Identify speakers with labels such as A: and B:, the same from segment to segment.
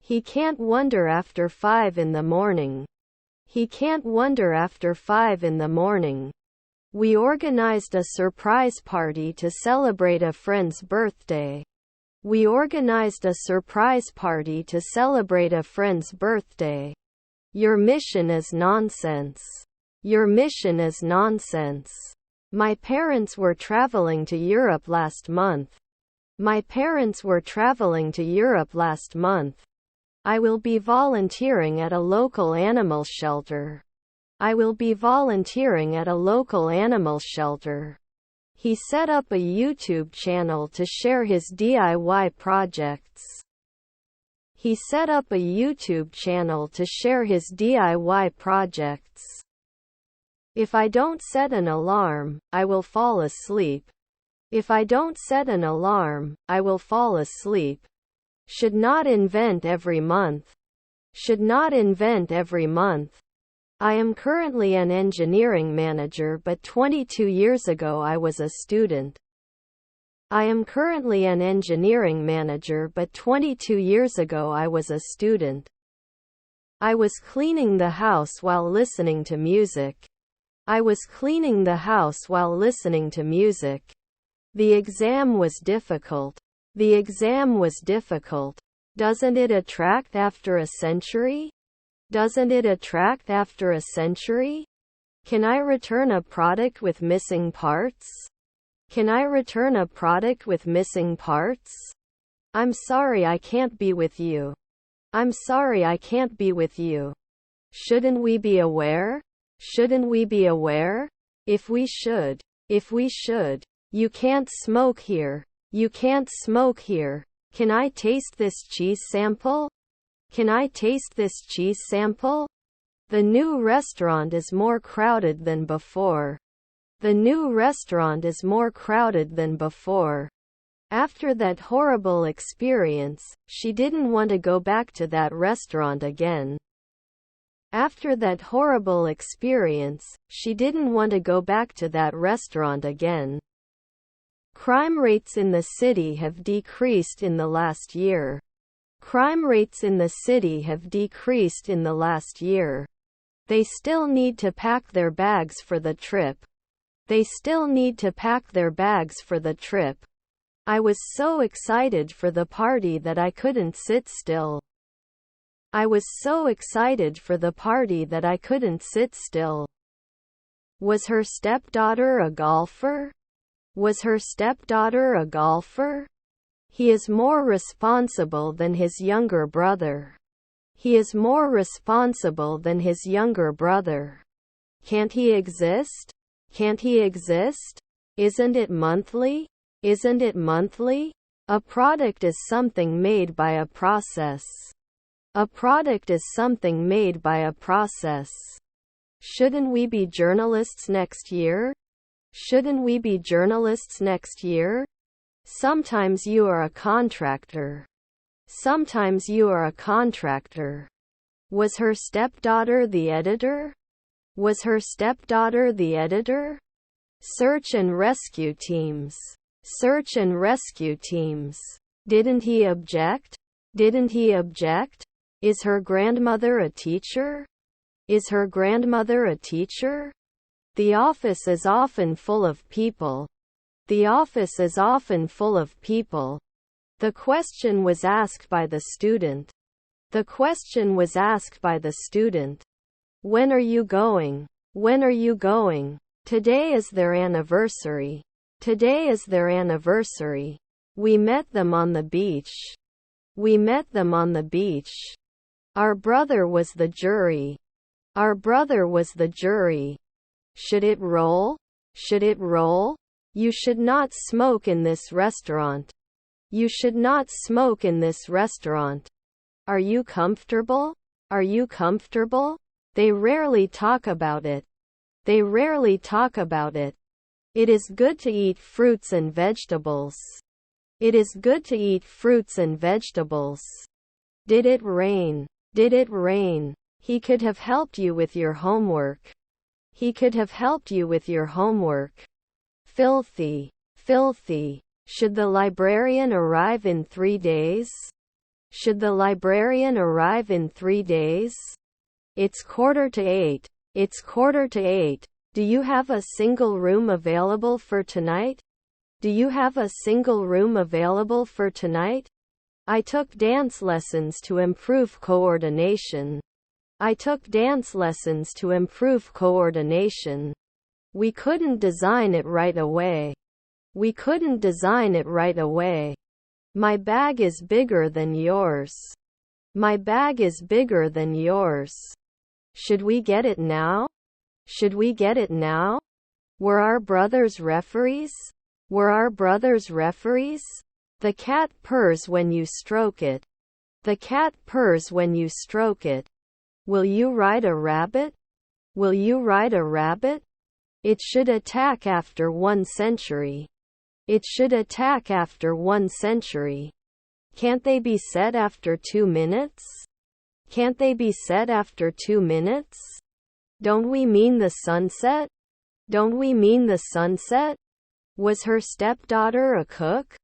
A: He can't wonder after 5 in the morning. He can't wonder after 5 in the morning. We organized a surprise party to celebrate a friend's birthday. We organized a surprise party to celebrate a friend's birthday. Your mission is nonsense. Your mission is nonsense. My parents were traveling to Europe last month. My parents were traveling to Europe last month. I will be volunteering at a local animal shelter. I will be volunteering at a local animal shelter. He set up a YouTube channel to share his DIY projects. He set up a YouTube channel to share his DIY projects. If I don't set an alarm, I will fall asleep. If I don't set an alarm, I will fall asleep. Should not invent every month. Should not invent every month. I am currently an engineering manager, but 22 years ago I was a student. I am currently an engineering manager, but 22 years ago I was a student. I was cleaning the house while listening to music. I was cleaning the house while listening to music. The exam was difficult. The exam was difficult. Doesn't it attract after a century? Doesn't it attract after a century? Can I return a product with missing parts? Can I return a product with missing parts? I'm sorry I can't be with you. I'm sorry I can't be with you. Shouldn't we be aware? Shouldn't we be aware? If we should. If we should. You can't smoke here. You can't smoke here. Can I taste this cheese sample? Can I taste this cheese sample? The new restaurant is more crowded than before. The new restaurant is more crowded than before. After that horrible experience, she didn't want to go back to that restaurant again. After that horrible experience, she didn't want to go back to that restaurant again. Crime rates in the city have decreased in the last year. Crime rates in the city have decreased in the last year. They still need to pack their bags for the trip. They still need to pack their bags for the trip. I was so excited for the party that I couldn't sit still. I was so excited for the party that I couldn't sit still. Was her stepdaughter a golfer? Was her stepdaughter a golfer? He is more responsible than his younger brother. He is more responsible than his younger brother. Can't he exist? Can't he exist? Isn't it monthly? Isn't it monthly? A product is something made by a process. A product is something made by a process. Shouldn't we be journalists next year? Shouldn't we be journalists next year? Sometimes you are a contractor. Sometimes you are a contractor. Was her stepdaughter the editor? Was her stepdaughter the editor? Search and rescue teams. Search and rescue teams. Didn't he object? Didn't he object? Is her grandmother a teacher? Is her grandmother a teacher? The office is often full of people. The office is often full of people. The question was asked by the student. The question was asked by the student. When are you going? When are you going? Today is their anniversary. Today is their anniversary. We met them on the beach. We met them on the beach. Our brother was the jury. Our brother was the jury. Should it roll? Should it roll? You should not smoke in this restaurant. You should not smoke in this restaurant. Are you comfortable? Are you comfortable? They rarely talk about it. They rarely talk about it. It is good to eat fruits and vegetables. It is good to eat fruits and vegetables. Did it rain? Did it rain? He could have helped you with your homework. He could have helped you with your homework. Filthy. Filthy. Should the librarian arrive in 3 days? Should the librarian arrive in 3 days? It's 7:45. It's 7:45. Do you have a single room available for tonight? Do you have a single room available for tonight? I took dance lessons to improve coordination. I took dance lessons to improve coordination. We couldn't design it right away. We couldn't design it right away. My bag is bigger than yours. My bag is bigger than yours. Should we get it now? Should we get it now? Were our brothers referees? Were our brothers referees? The cat purrs when you stroke it. The cat purrs when you stroke it. Will you ride a rabbit? Will you ride a rabbit? It should attack after 1 century. It should attack after 1 century. Can't they be set after 2 minutes? Can't they be set after 2 minutes? Don't we mean the sunset? Don't we mean the sunset? Was her stepdaughter a cook?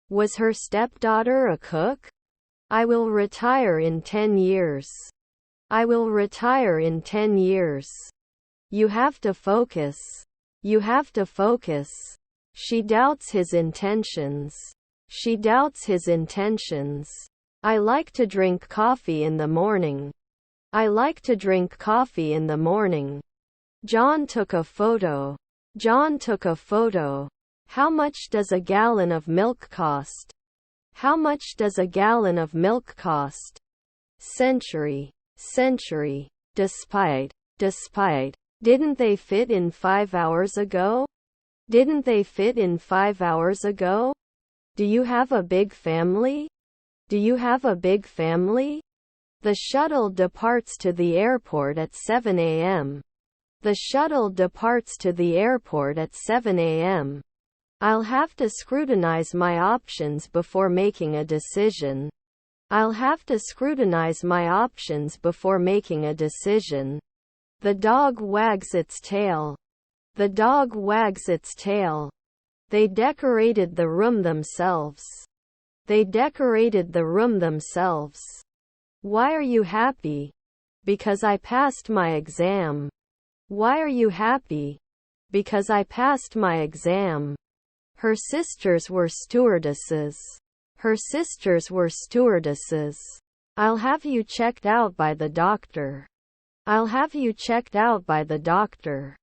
A: Was her stepdaughter a cook? I will retire in 10 years. I will retire in 10 years. You have to focus. You have to focus. She doubts his intentions. She doubts his intentions. I like to drink coffee in the morning. I like to drink coffee in the morning. John took a photo. John took a photo. How much does a gallon of milk cost? How much does a gallon of milk cost? Century. Century. Despite. Despite. Didn't they fit in 5 hours ago? Didn't they fit in 5 hours ago? Do you have a big family? Do you have a big family? The shuttle departs to the airport at 7 a.m. The shuttle departs to the airport at 7 a.m. I'll have to scrutinize my options before making a decision. I'll have to scrutinize my options before making a decision. The dog wags its tail. The dog wags its tail. They decorated the room themselves. They decorated the room themselves. Why are you happy? Because I passed my exam. Why are you happy? Because I passed my exam. Her sisters were stewardesses. Her sisters were stewardesses. I'll have you checked out by the doctor. I'll have you checked out by the doctor.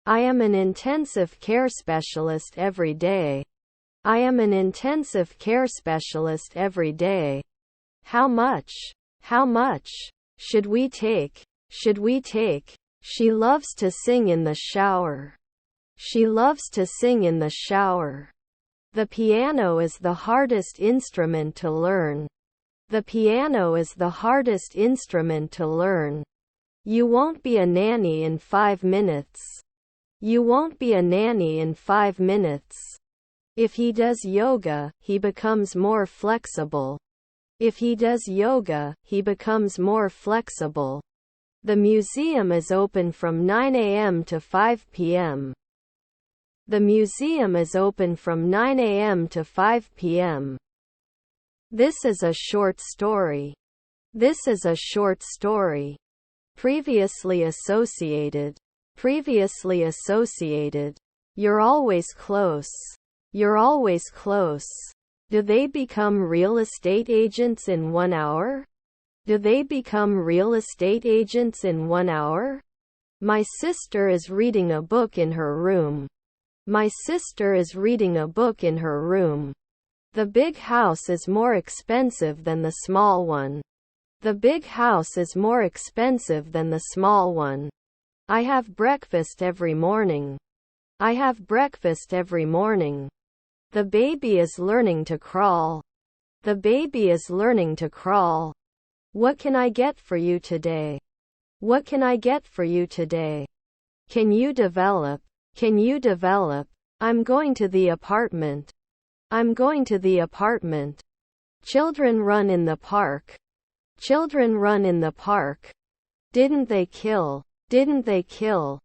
A: I am an intensive care specialist every day. I am an intensive care specialist every day. How much? How much? Should we take? Should we take? She loves to sing in the shower. She loves to sing in the shower. The piano is the hardest instrument to learn. The piano is the hardest instrument to learn. You won't be a nanny in 5 minutes. You won't be a nanny in 5 minutes. If he does yoga, he becomes more flexible. If he does yoga, he becomes more flexible. The museum is open from 9 a.m. to 5 p.m. The museum is open from 9 a.m. to 5 p.m. This is a short story. This is a short story. Previously associated. Previously associated. You're always close. You're always close. Do they become real estate agents in 1 hour? Do they become real estate agents in 1 hour? My sister is reading a book in her room. My sister is reading a book in her room. The big house is more expensive than the small one. The big house is more expensive than the small one. I have breakfast every morning. I have breakfast every morning. The baby is learning to crawl. The baby is learning to crawl. What can I get for you today? What can I get for you today? Can you develop? Can you develop? I'm going to the apartment. I'm going to the apartment. Children run in the park. Children run in the park. Didn't they kill? Didn't they kill?